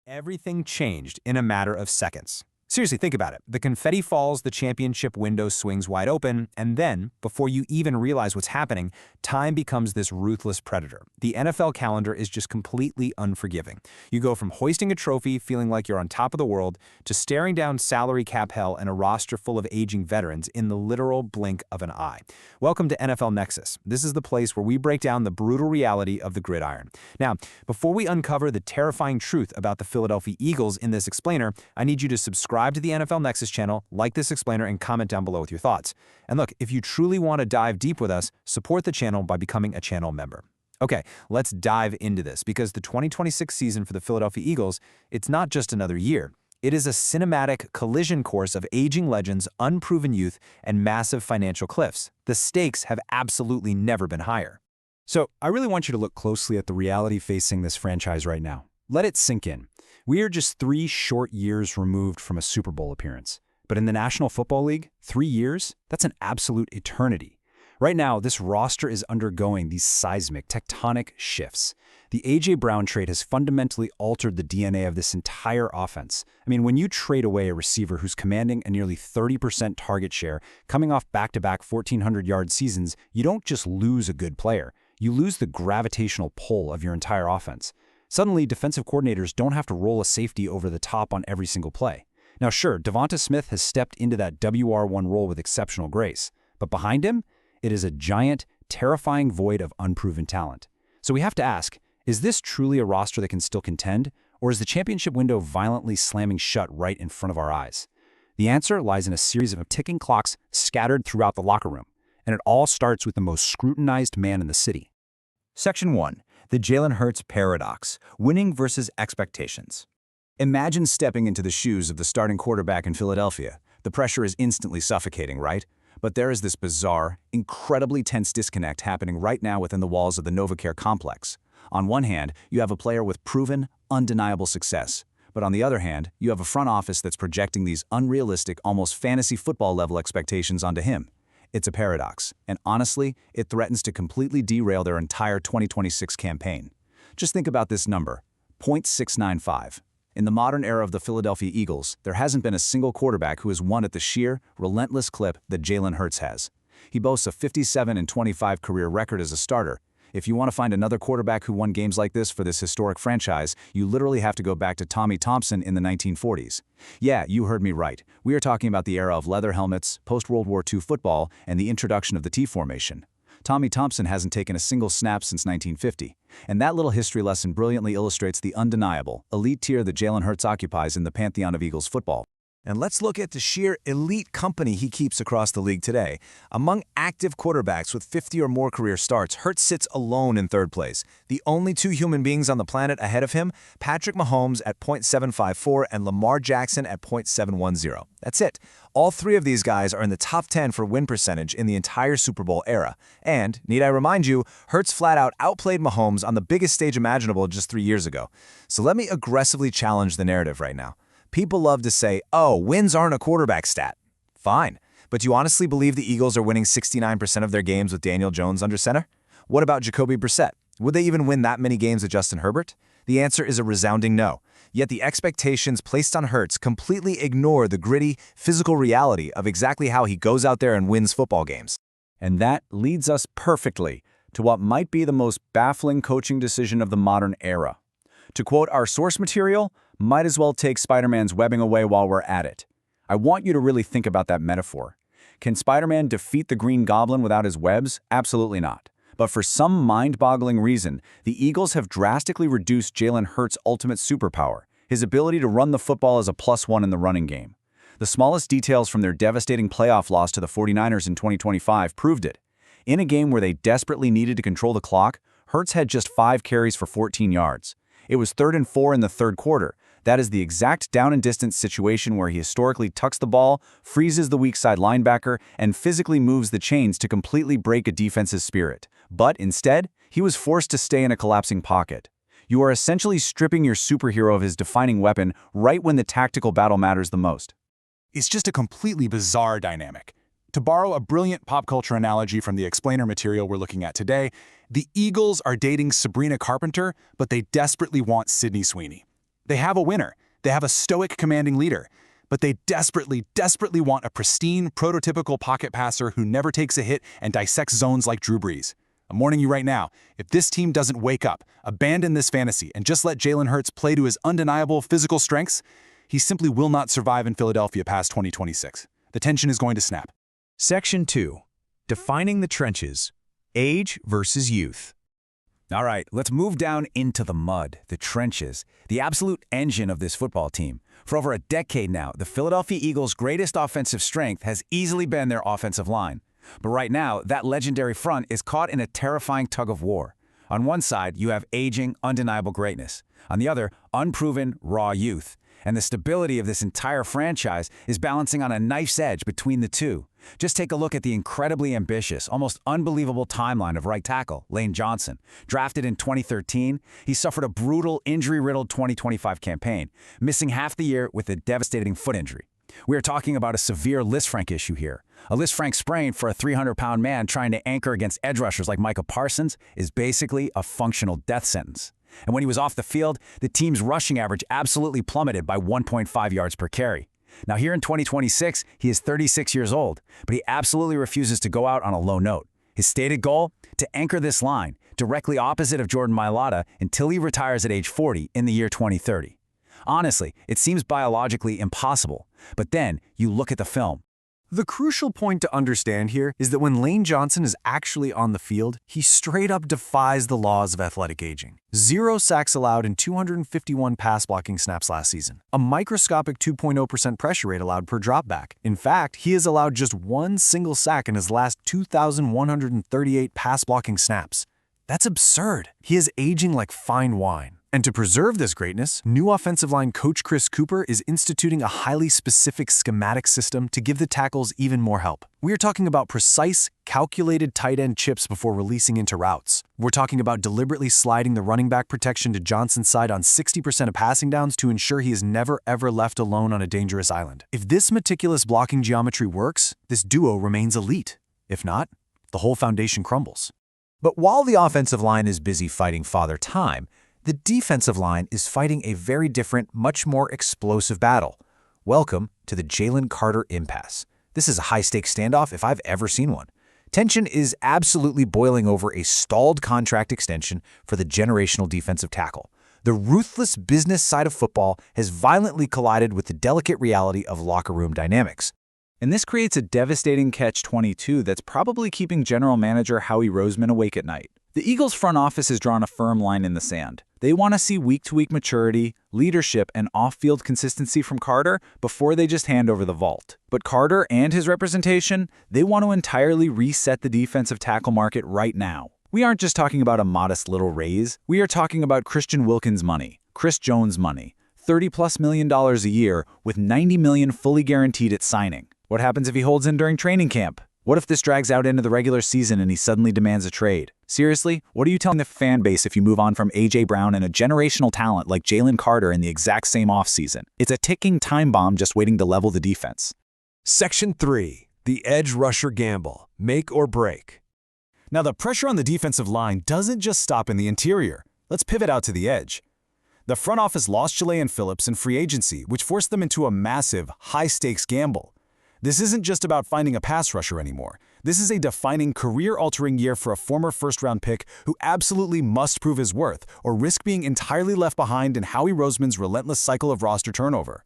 Everything changed in a matter of seconds. Seriously, think about it. The confetti falls, the championship window swings wide open, and then, before you even realize what's happening, time becomes this ruthless predator. The NFL calendar is just completely unforgiving. You go from hoisting a trophy, feeling like you're on top of the world, to staring down salary cap hell and a roster full of aging veterans in the literal blink of an eye. Welcome to NFL Nexus. This is the place where we break down the brutal reality of the gridiron. Now, before we uncover the terrifying truth about the Philadelphia Eagles in this explainer, I need you to subscribe to the NFL Nexus channel, like this explainer, and comment down below with your thoughts. And look, if you truly want to dive deep with us, support the channel by becoming a channel member. Okay, let's dive into this, because the 2026 season for the Philadelphia Eagles, it's not just another year. It is a cinematic collision course of aging legends, unproven youth, and massive financial cliffs. The stakes have absolutely never been higher. So, I really want you to look closely at the reality facing this franchise right now. Let it sink in. We are just 3 short years removed from a Super Bowl appearance. But in the National Football League, 3 years? That's an absolute eternity. Right now, this roster is undergoing these seismic, tectonic shifts. The A.J. Brown trade has fundamentally altered the DNA of this entire offense. I mean, when you trade away a receiver who's commanding a nearly 30% target share, coming off back-to-back 1,400-yard seasons, you don't just lose a good player. You lose the gravitational pull of your entire offense. Suddenly, defensive coordinators don't have to roll a safety over the top on every single play. Now sure, Devonta Smith has stepped into that WR1 role with exceptional grace, but behind him, it is a giant, terrifying void of unproven talent. So we have to ask, is this truly a roster that can still contend, or is the championship window violently slamming shut right in front of our eyes? The answer lies in a series of ticking clocks scattered throughout the locker room, and it all starts with the most scrutinized man in the city. Section 1. The Jalen Hurts Paradox, Winning versus Expectations. Imagine stepping into the shoes of the starting quarterback in Philadelphia. The pressure is instantly suffocating, right? But there is this bizarre, incredibly tense disconnect happening right now within the walls of the NovaCare complex. On one hand, you have a player with proven, undeniable success. But on the other hand, you have a front office that's projecting these unrealistic, almost fantasy football-level expectations onto him. It's a paradox, and honestly, it threatens to completely derail their entire 2026 campaign. Just think about this number, 0.695. In the modern era of the Philadelphia Eagles, there hasn't been a single quarterback who has won at the sheer, relentless clip that Jalen Hurts has. He boasts a 57-25 career record as a starter. If you want to find another quarterback who won games like this for this historic franchise, you literally have to go back to Tommy Thompson in the 1940s. Yeah, you heard me right. We are talking about the era of leather helmets, post-World War II football, and the introduction of the T formation. Tommy Thompson hasn't taken a single snap since 1950. And that little history lesson brilliantly illustrates the undeniable, elite tier that Jalen Hurts occupies in the pantheon of Eagles football. And let's look at the sheer elite company he keeps across the league today. Among active quarterbacks with 50 or more career starts, Hurts sits alone in third place. The only 2 human beings on the planet ahead of him, Patrick Mahomes at .754 and Lamar Jackson at .710. That's it. All 3 of these guys are in the top 10 for win percentage in the entire Super Bowl era. And, need I remind you, Hurts flat out outplayed Mahomes on the biggest stage imaginable just 3 years ago. So let me aggressively challenge the narrative right now. People love to say, oh, wins aren't a quarterback stat. Fine. But do you honestly believe the Eagles are winning 69% of their games with Daniel Jones under center? What about Jacoby Brissett? Would they even win that many games with Justin Herbert? The answer is a resounding no. Yet the expectations placed on Hurts completely ignore the gritty, physical reality of exactly how he goes out there and wins football games. And that leads us perfectly to what might be the most baffling coaching decision of the modern era. To quote our source material, might as well take Spider-Man's webbing away while we're at it. I want you to really think about that metaphor. Can Spider-Man defeat the Green Goblin without his webs? Absolutely not. But for some mind-boggling reason, the Eagles have drastically reduced Jalen Hurts' ultimate superpower, his ability to run the football as a +1 in the running game. The smallest details from their devastating playoff loss to the 49ers in 2025 proved it. In a game where they desperately needed to control the clock, Hurts had just 5 carries for 14 yards. It was 3rd and 4 in the third quarter. That is the exact down and distance situation where he historically tucks the ball, freezes the weak side linebacker, and physically moves the chains to completely break a defense's spirit. But instead, he was forced to stay in a collapsing pocket. You are essentially stripping your superhero of his defining weapon right when the tactical battle matters the most. It's just a completely bizarre dynamic. To borrow a brilliant pop culture analogy from the explainer material we're looking at today, the Eagles are dating Sabrina Carpenter, but they desperately want Sydney Sweeney. They have a winner. They have a stoic, commanding leader. But they desperately, desperately want a pristine, prototypical pocket passer who never takes a hit and dissects zones like Drew Brees. I'm warning you right now, if this team doesn't wake up, abandon this fantasy, and just let Jalen Hurts play to his undeniable physical strengths, he simply will not survive in Philadelphia past 2026. The tension is going to snap. Section 2. Defining the trenches. Age versus youth. All right, let's move down into the mud, the trenches, the absolute engine of this football team. For over a decade now, the Philadelphia Eagles' greatest offensive strength has easily been their offensive line. But right now, that legendary front is caught in a terrifying tug of war. On one side, you have aging, undeniable greatness. On the other, unproven, raw youth. And the stability of this entire franchise is balancing on a knife's edge between the two. Just take a look at the incredibly ambitious, almost unbelievable timeline of right tackle, Lane Johnson. Drafted in 2013, he suffered a brutal, injury-riddled 2025 campaign, missing half the year with a devastating foot injury. We are talking about a severe Lisfranc issue here. A Lisfranc sprain for a 300-pound man trying to anchor against edge rushers like Micah Parsons is basically a functional death sentence. And when he was off the field, the team's rushing average absolutely plummeted by 1.5 yards per carry. Now here in 2026, he is 36 years old, but he absolutely refuses to go out on a low note. His stated goal? To anchor this line, directly opposite of Jordan Mailata, until he retires at age 40 in the year 2030. Honestly, it seems biologically impossible, but then you look at the film. The crucial point to understand here is that when Lane Johnson is actually on the field, he straight up defies the laws of athletic aging. 0 sacks allowed in 251 pass blocking snaps last season. A microscopic 2.0% pressure rate allowed per dropback. In fact, he has allowed just 1 single sack in his last 2,138 pass blocking snaps. That's absurd. He is aging like fine wine. And to preserve this greatness, new offensive line coach Chris Cooper is instituting a highly specific schematic system to give the tackles even more help. We are talking about precise, calculated tight end chips before releasing into routes. We're talking about deliberately sliding the running back protection to Johnson's side on 60% of passing downs to ensure he is never ever left alone on a dangerous island. If this meticulous blocking geometry works, this duo remains elite. If not, the whole foundation crumbles. But while the offensive line is busy fighting Father Time, the defensive line is fighting a very different, much more explosive battle. Welcome to the Jalen Carter impasse. This is a high-stakes standoff if I've ever seen one. Tension is absolutely boiling over a stalled contract extension for the generational defensive tackle. The ruthless business side of football has violently collided with the delicate reality of locker room dynamics. And this creates a devastating catch-22 that's probably keeping general manager Howie Roseman awake at night. The Eagles' front office has drawn a firm line in the sand. They want to see week-to-week maturity, leadership, and off-field consistency from Carter before they just hand over the vault. But Carter and his representation, they want to entirely reset the defensive tackle market right now. We aren't just talking about a modest little raise. We are talking about Christian Wilkins money, Chris Jones money, $30+ million a year with $90 million fully guaranteed at signing. What happens if he holds in during training camp? What if this drags out into the regular season and he suddenly demands a trade? Seriously, what are you telling the fan base if you move on from A.J. Brown and a generational talent like Jalen Carter in the exact same offseason? It's a ticking time bomb just waiting to level the defense. Section 3. The edge rusher gamble. Make or break. Now, the pressure on the defensive line doesn't just stop in the interior. Let's pivot out to the edge. The front office lost Jalen Phillips in free agency, which forced them into a massive, high-stakes gamble. This isn't just about finding a pass rusher anymore. This is a defining, career-altering year for a former first-round pick who absolutely must prove his worth or risk being entirely left behind in Howie Roseman's relentless cycle of roster turnover.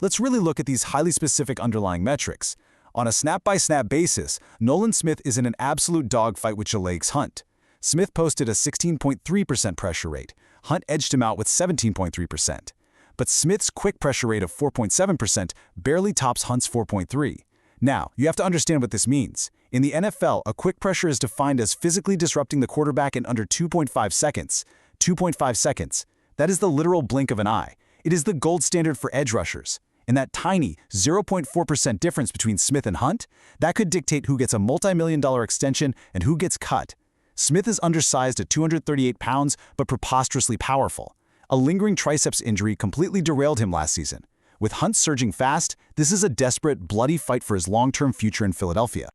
Let's really look at these highly specific underlying metrics. On a snap-by-snap basis, Nolan Smith is in an absolute dogfight with Jalaik's Hunt. Smith posted a 16.3% pressure rate. Hunt edged him out with 17.3%. But Smith's quick pressure rate of 4.7% barely tops Hunt's 4.3%. Now, you have to understand what this means. In the NFL, a quick pressure is defined as physically disrupting the quarterback in under 2.5 seconds. 2.5 seconds. That is the literal blink of an eye. It is the gold standard for edge rushers. And that tiny 0.4% difference between Smith and Hunt, that could dictate who gets a multi-million-dollar extension and who gets cut. Smith is undersized at 238 pounds, but preposterously powerful. A lingering triceps injury completely derailed him last season. With Hunt surging fast, this is a desperate, bloody fight for his long-term future in Philadelphia.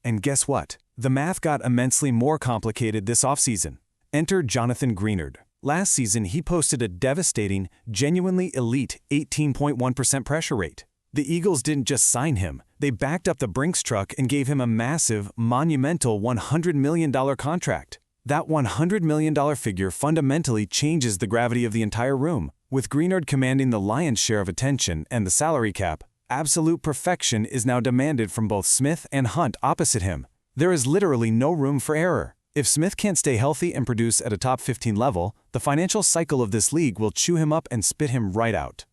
And guess what? The math got immensely more complicated this offseason. Enter Jonathan Greenard. Last season, he posted a devastating, genuinely elite 18.1% pressure rate. The Eagles didn't just sign him. They backed up the Brinks truck and gave him a massive, monumental $100 million contract. That $100 million figure fundamentally changes the gravity of the entire room. With Greenard commanding the lion's share of attention and the salary cap, absolute perfection is now demanded from both Smith and Hunt opposite him. There is literally no room for error. If Smith can't stay healthy and produce at a top 15 level, the financial cycle of this league will chew him up and spit him right out.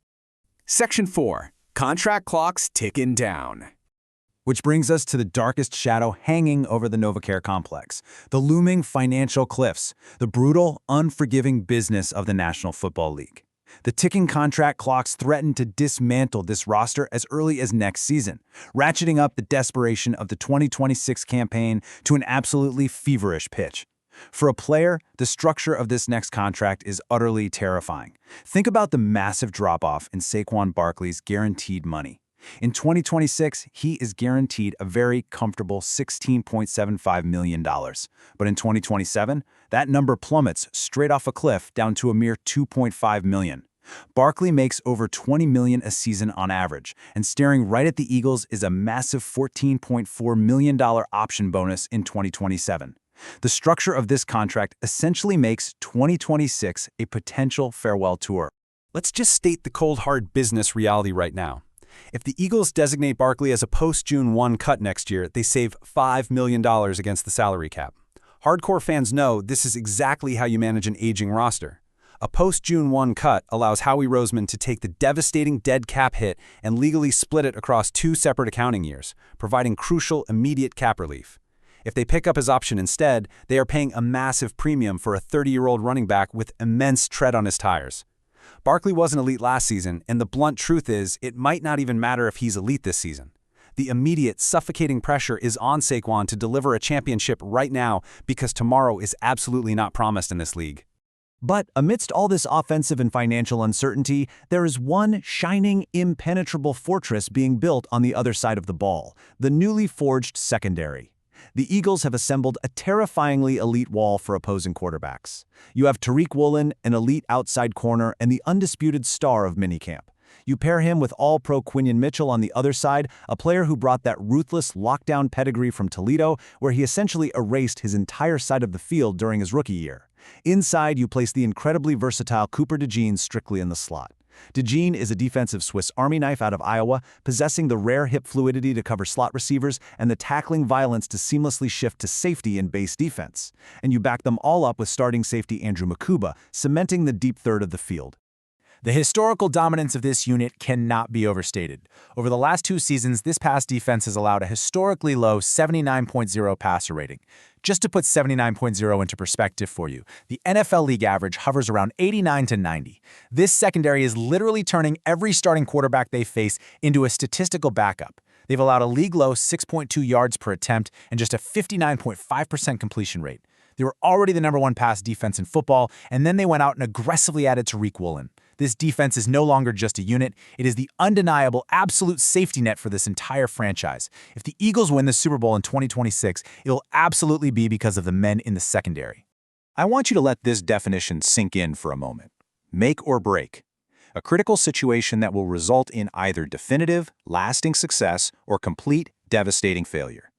Section 4. Contract clocks ticking down. Which brings us to the darkest shadow hanging over the NovaCare complex, the looming financial cliffs, the brutal, unforgiving business of the National Football League. The ticking contract clocks threaten to dismantle this roster as early as next season, ratcheting up the desperation of the 2026 campaign to an absolutely feverish pitch. For a player, the structure of this next contract is utterly terrifying. Think about the massive drop-off in Saquon Barkley's guaranteed money. In 2026, he is guaranteed a very comfortable $16.75 million. But in 2027, that number plummets straight off a cliff down to a mere $2.5 million. Barkley makes over $20 million a season on average, and staring right at the Eagles is a massive $14.4 million option bonus in 2027. The structure of this contract essentially makes 2026 a potential farewell tour. Let's just state the cold hard business reality right now. If the Eagles designate Barkley as a post-June 1 cut next year, they save $5 million against the salary cap. Hardcore fans know this is exactly how you manage an aging roster. A post-June 1 cut allows Howie Roseman to take the devastating dead cap hit and legally split it across 2 separate accounting years, providing crucial immediate cap relief. If they pick up his option instead, they are paying a massive premium for a 30-year-old running back with immense tread on his tires. Barkley wasn't elite last season, and the blunt truth is, it might not even matter if he's elite this season. The immediate, suffocating pressure is on Saquon to deliver a championship right now because tomorrow is absolutely not promised in this league. But amidst all this offensive and financial uncertainty, there is one shining, impenetrable fortress being built on the other side of the ball, the newly forged secondary. The Eagles have assembled a terrifyingly elite wall for opposing quarterbacks. You have Tariq Woolen, an elite outside corner and the undisputed star of minicamp. You pair him with All-Pro Quinion Mitchell on the other side, a player who brought that ruthless lockdown pedigree from Toledo, where he essentially erased his entire side of the field during his rookie year. Inside, you place the incredibly versatile Cooper DeJean strictly in the slot. DeJean is a defensive Swiss Army knife out of Iowa, possessing the rare hip fluidity to cover slot receivers and the tackling violence to seamlessly shift to safety in base defense. And you back them all up with starting safety Andrew Makuba, cementing the deep third of the field. The historical dominance of this unit cannot be overstated. Over the last 2 seasons, this pass defense has allowed a historically low 79.0 passer rating. Just to put 79.0 into perspective for you, the NFL league average hovers around 89 to 90. This secondary is literally turning every starting quarterback they face into a statistical backup. They've allowed a league-low 6.2 yards per attempt and just a 59.5% completion rate. They were already the #1 pass defense in football, and then they went out and aggressively added Tariq Woolen. This defense is no longer just a unit, it is the undeniable absolute safety net for this entire franchise. If the Eagles win the Super Bowl in 2026, it'll absolutely be because of the men in the secondary. I want you to let this definition sink in for a moment. Make or break. A critical situation that will result in either definitive, lasting success or complete, devastating failure.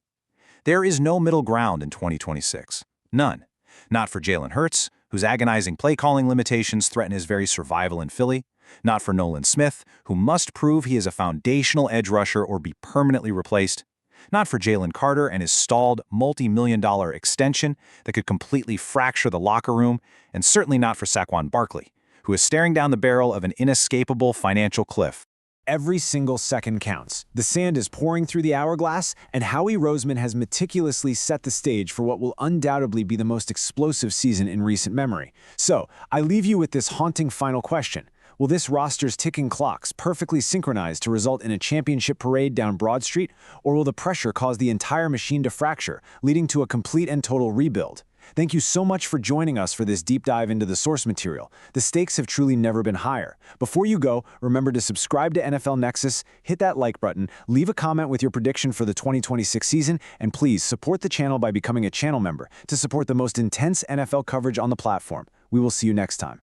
There is no middle ground in 2026. None. Not for Jalen Hurts, whose agonizing play-calling limitations threaten his very survival in Philly. Not for Nolan Smith, who must prove he is a foundational edge rusher or be permanently replaced. Not for Jalen Carter and his stalled, multi-million-dollar extension that could completely fracture the locker room, and certainly not for Saquon Barkley, who is staring down the barrel of an inescapable financial cliff. Every single second counts. The sand is pouring through the hourglass, and Howie Roseman has meticulously set the stage for what will undoubtedly be the most explosive season in recent memory. So, I leave you with this haunting final question. Will this roster's ticking clocks perfectly synchronize to result in a championship parade down Broad Street, or will the pressure cause the entire machine to fracture, leading to a complete and total rebuild? Thank you so much for joining us for this deep dive into the source material. The stakes have truly never been higher. Before you go, remember to subscribe to NFL Nexus, hit that like button, leave a comment with your prediction for the 2026 season, and please support the channel by becoming a channel member to support the most intense NFL coverage on the platform. We will see you next time.